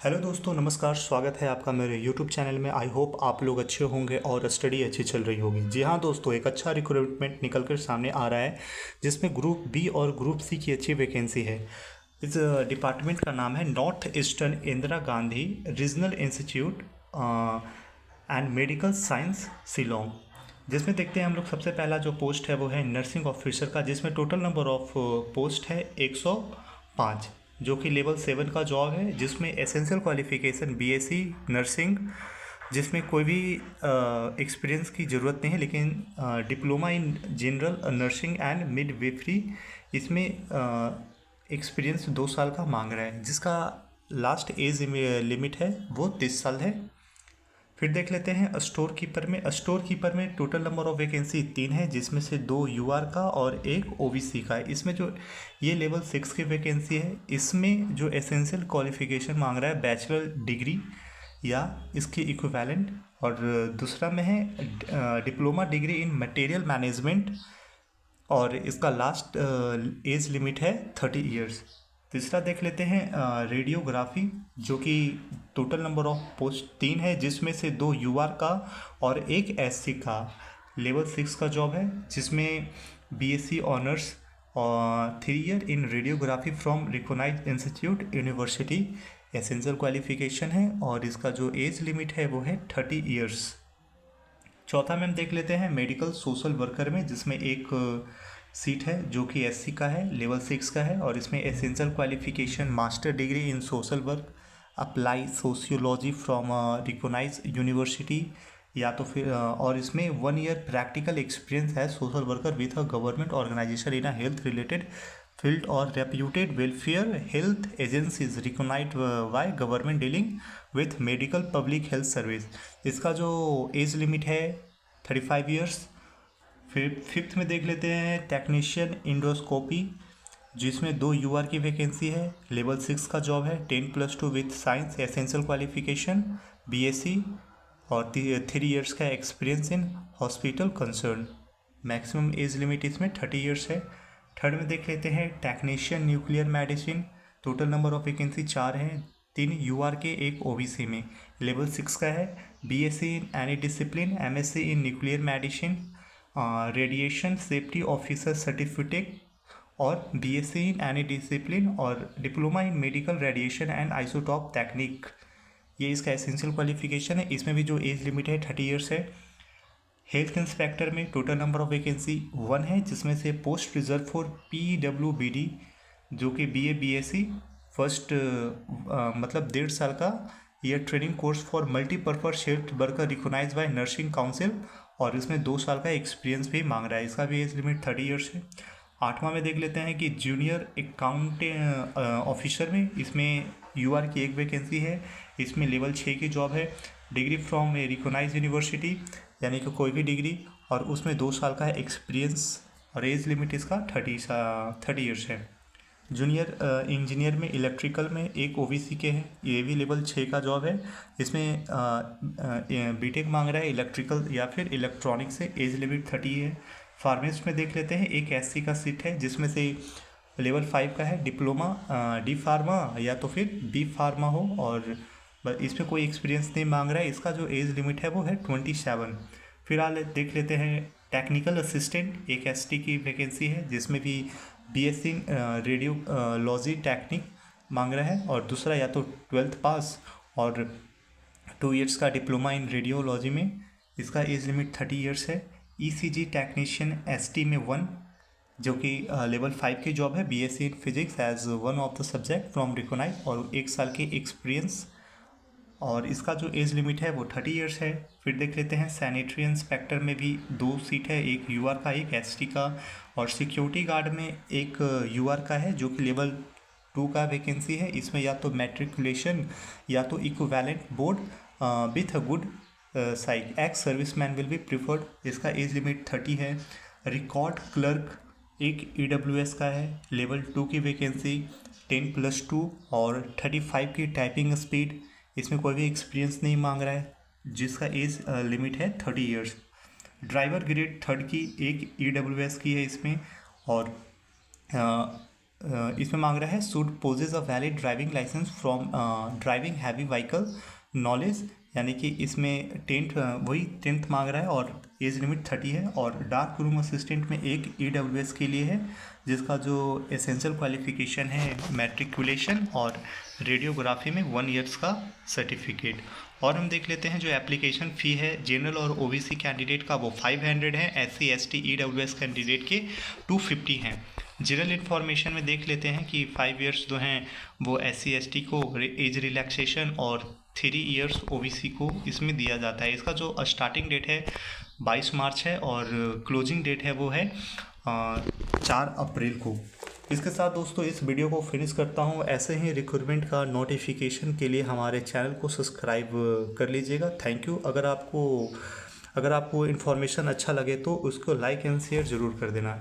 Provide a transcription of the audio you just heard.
Hello दोस्तों, नमस्कार। स्वागत है आपका मेरे यूट्यूब चैनल में। आई होप आप लोग अच्छे होंगे और स्टडी अच्छी चल रही होगी। जी हाँ दोस्तों, एक अच्छा रिक्रूटमेंट निकल कर सामने आ रहा है जिसमें ग्रुप बी और ग्रुप सी की अच्छी वैकेंसी है। इस डिपार्टमेंट का नाम है north eastern Indira Gandhi regional institute and medical science Shillong. जिसमें देखते हैं हम लोग, सबसे पहला जो पोस्ट है वो है नर्सिंग ऑफिसर का, जिसमें टोटल नंबर ऑफ पोस्ट है 105, जो कि लेवल 7 का जॉब है। जिसमें एसेंशियल क्वालिफिकेशन बीएससी नर्सिंग, जिसमें कोई भी एक्सपीरियंस की ज़रूरत नहीं है, लेकिन diploma in general nursing and midwifery, इसमें एक्सपीरियंस 2 साल का मांग रहा है, जिसका लास्ट एज लिमिट है वो 30 साल है। फिर देख लेते हैं स्टोर कीपर में। स्टोर कीपर में टोटल नंबर ऑफ वैकेंसी 3 है, जिसमें से 2 यूआर का और 1 ओबीसी का है। इसमें जो ये लेवल 6 की वैकेंसी है, इसमें जो एसेंशियल क्वालिफिकेशन मांग रहा है बैचलर डिग्री या इसके इक्विवेलेंट, और दूसरा में है diploma degree in material management, और इसका लास्ट एज लिमिट है 30 ईयर्स। तीसरा देख लेते हैं रेडियोग्राफी, जो कि टोटल नंबर ऑफ पोस्ट 3 है, जिसमें से 2 यूआर का और 1 एससी का। लेवल 6 का जॉब है, जिसमें बीएससी ऑनर्स और 3 year in radiography from recognised institute university essential qualification है, और इसका जो एज लिमिट है वो है 30 ईयर्स। चौथा में हम देख लेते हैं मेडिकल सोशल वर्कर में, जिसमें एक सीट है जो कि एससी का है, लेवल 6 का है, और इसमें essential qualification master degree in social work apply sociology from recognise university, या तो फिर और इसमें 1 ईयर प्रैक्टिकल एक्सपीरियंस है social worker with a government organisation in a health related field और reputed welfare health agencies recognised by government dealing with medical public health service. इसका जो age limit है 35 ईयर्स। फिर फिफ्थ में देख लेते हैं टेक्नीशियन इंडोस्कोपी, जिसमें 2 यूआर की वैकेंसी है, लेवल 6 का जॉब है, 10+2 with science essential qualification BSc, और 3 ईयर्स का experience in hospital concern. Maximum age limit इसमें 30 ईयर्स है। थर्ड में देख लेते हैं technician nuclear medicine, total number of vacancy 4 हैं, 3 यूआर के 1 ओबीसी में, लेवल 6 का है, BSc in any discipline, MSc in nuclear medicine, radiation safety officer certificate, और बीएससी इन एनी डिसिप्लिन, और diploma in medical radiation and isotope technique. ये इसका essential qualification है। इसमें भी जो एज लिमिट है 30 ईयर्स है। हेल्थ इंस्पेक्टर में टोटल नंबर ऑफ वैकेंसी 1 है, जिसमें से पोस्ट रिजर्व फॉर पीडब्ल्यूबीडी, जो कि बीए बीएससी फर्स्ट मतलब 1.5 साल का year training course for multipurpose shift worker recognise by nursing council, और इसमें 2 साल का एक्सपीरियंस भी मांग रहा है। इसका भी एज लिमिट 30 ईयर्स है। 8वां में देख लेते हैं कि जूनियर अकाउंट ऑफिसर में, इसमें यूआर की 1 वैकेंसी है, इसमें लेवल 6 की जॉब है, degree from a recognise university, यानी कि कोई भी डिग्री, और उसमें 2 साल का एक्सपीरियंस, और एज लिमिट इसका 30 ईयर्स है। जूनियर इंजीनियर में इलेक्ट्रिकल में 1 ओबीसी के हैं, ये भी लेवल 6 का जॉब है। इसमें बीटेक मांग रहा है इलेक्ट्रिकल या फिर इलेक्ट्रॉनिक से, एज लिमिट 30 है। फार्मेसिस्ट में देख लेते हैं, एक एससी का सीट है, जिसमें से लेवल 5 का है, डिप्लोमा डी फार्मा या तो फिर बी फार्मा हो, और इसमें कोई एक्सपीरियंस नहीं मांग रहा है। इसका जो एज लिमिट है वो है 27। फिर देख लेते हैं टेक्निकल असिस्टेंट, एक एसटी की वैकेंसी है, जिसमें भी बीएससी रेडियोलॉजी टेक्निक मांग रहा है, और दूसरा या तो 12th पास और 2 ईयर्स का डिप्लोमा इन रेडियोलॉजी में। इसका एज लिमिट 30 ईयर्स है। ईसीजी टेक्नीशियन एसटी में 1, जो कि लेवल 5 की जॉब है, BSc in physics as one of the subject from recognise, और 1 साल के एक्सपीरियंस, और इसका जो एज लिमिट है वो 30 ईयर्स है। फिर देख लेते हैं सैनिटरी इंस्पेक्टर में भी 2 सीट है, एक यूआर का, एक एसटी का, और सिक्योरिटी गार्ड में 1 यूआर का है, जो कि लेवल 2 का वैकेंसी है। इसमें या तो मैट्रिकुलेशन या तो equivalent board with a good psych, ex serviceman will be preferred. इसका एज लिमिट 30 है। रिकॉर्ड क्लर्क एक ईडब्ल्यूएस का है, लेवल 2 की वैकेंसी, 10+2 और 35 की टाइपिंग स्पीड। इसमें कोई भी एक्सपीरियंस नहीं मांग रहा है, जिसका एज लिमिट है 30 ईयर्स। ड्राइवर ग्रेड 3rd की एक ईडब्ल्यूएस की है इसमें, और इसमें मांग रहा है should possess a valid driving licence from driving heavy vehicle knowledge, यानी कि इसमें 10th मांग रहा है और एज लिमिट 30 है। और डार्क रूम असिस्टेंट में एक EWS के लिए है, जिसका जो एसेंशियल क्वालिफिकेशन है मैट्रिकुलेशन, और रेडियोग्राफी में 1 ईयर्स का सर्टिफिकेट। और हम देख लेते हैं जो एप्लीकेशन फ़ी है जनरल और OBC कैंडिडेट का वो 500 है, SC ST EWS कैंडिडेट के 250 हैं। जनरल इन्फॉर्मेशन में देख लेते हैं कि 5 ईयर्स जो हैं वो SC ST को एज रिलैक्सेशन और 3 ईयर्स OBC को इसमें दिया जाता है। इसका जो स्टार्टिंग डेट है 22 मार्च है और क्लोजिंग डेट है वो है 4 अप्रैल को। इसके साथ दोस्तों इस वीडियो को फिनिश करता हूँ। ऐसे ही रिक्रूटमेंट का नोटिफिकेशन के लिए हमारे चैनल को सब्सक्राइब कर लीजिएगा। Thank you. अगर आपको इन्फॉर्मेशन अच्छा लगे तो उसको लाइक एंड शेयर ज़रूर कर देना।